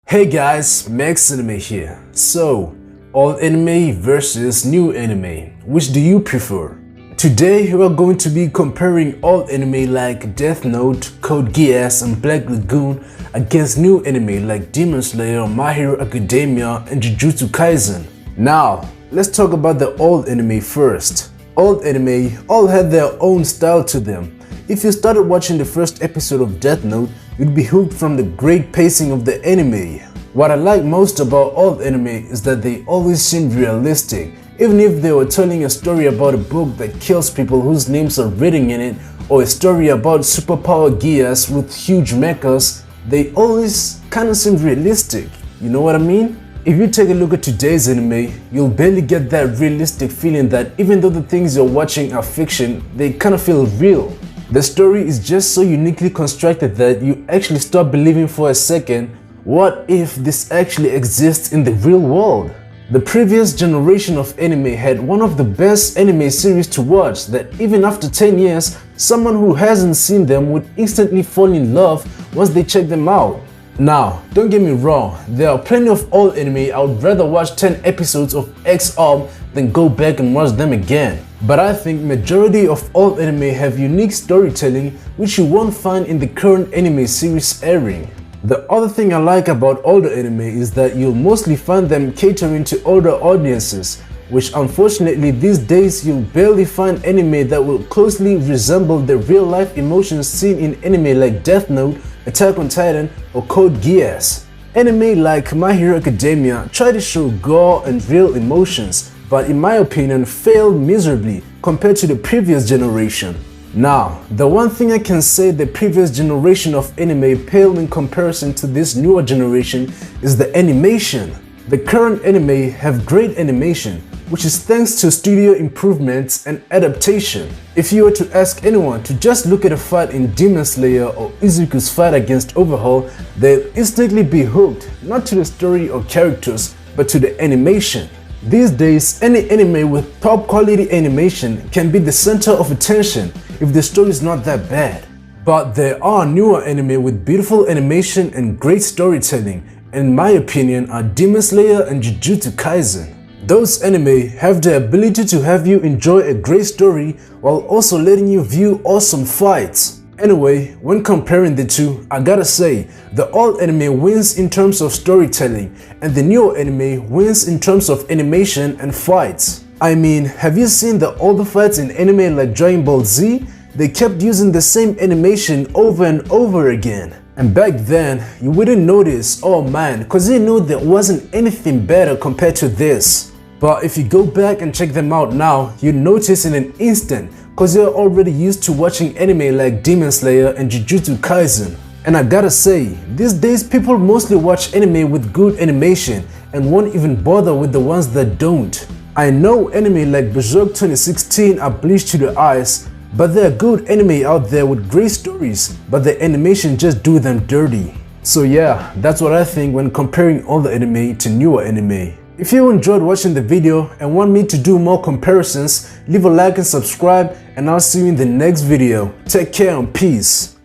Hey guys, Max Anime here. So, old anime versus new anime, which do you prefer? Today we are going to be comparing old anime like Death Note, Code Geass and Black Lagoon against new anime like Demon Slayer, My Hero Academia and Jujutsu Kaisen. Now, let's talk about the old anime first. Old anime all had their own style to them. If you started watching the first episode of Death Note, you'd be hooked from the great pacing of the anime. What I like most about old anime is that they always seemed realistic. Even if they were telling a story about a book that kills people whose names are written in it, or a story about superpower Geass with huge mechas, they always kinda seemed realistic. You know what I mean? If you take a look at today's anime, you'll barely get that realistic feeling that even though the things you're watching are fiction, they kinda feel real. The story is just so uniquely constructed that you actually start believing for a second, what if this actually exists in the real world? The previous generation of anime had one of the best anime series to watch that even after 10 years, someone who hasn't seen them would instantly fall in love once they check them out. Now, don't get me wrong, there are plenty of old anime I would rather watch 10 episodes of X-Arm than go back and watch them again. But I think majority of old anime have unique storytelling which you won't find in the current anime series airing. The other thing I like about older anime is that you'll mostly find them catering to older audiences, which unfortunately these days you'll barely find anime that will closely resemble the real life emotions seen in anime like Death Note, Attack on Titan or Code Geass. Anime like My Hero Academia try to show gore and real emotions, but in my opinion failed miserably compared to the previous generation. Now, the one thing I can say the previous generation of anime paled in comparison to this newer generation is the animation. The current anime have great animation, which is thanks to studio improvements and adaptation. If you were to ask anyone to just look at a fight in Demon Slayer or Izuku's fight against Overhaul, they'll instantly be hooked, not to the story or characters, but to the animation. These days, any anime with top quality animation can be the center of attention if the story is not that bad. But there are newer anime with beautiful animation and great storytelling, and in my opinion are Demon Slayer and Jujutsu Kaisen. Those anime have the ability to have you enjoy a great story while also letting you view awesome fights. Anyway, when comparing the two, I gotta say, the old anime wins in terms of storytelling and the newer anime wins in terms of animation and fights. I mean, have you seen the older fights in anime like Dragon Ball Z? They kept using the same animation over and over again. And back then, you wouldn't notice, oh man, cause you knew there wasn't anything better compared to this. But if you go back and check them out now, you notice in an instant, cause you're already used to watching anime like Demon Slayer and Jujutsu Kaisen. And I gotta say, these days people mostly watch anime with good animation and won't even bother with the ones that don't. I know anime like Berserk 2016 are bleached to the eyes, but there are good anime out there with great stories, but the animation just do them dirty. So yeah, that's what I think when comparing older anime to newer anime. If you enjoyed watching the video and want me to do more comparisons, leave a like and subscribe, and I'll see you in the next video. Take care and peace.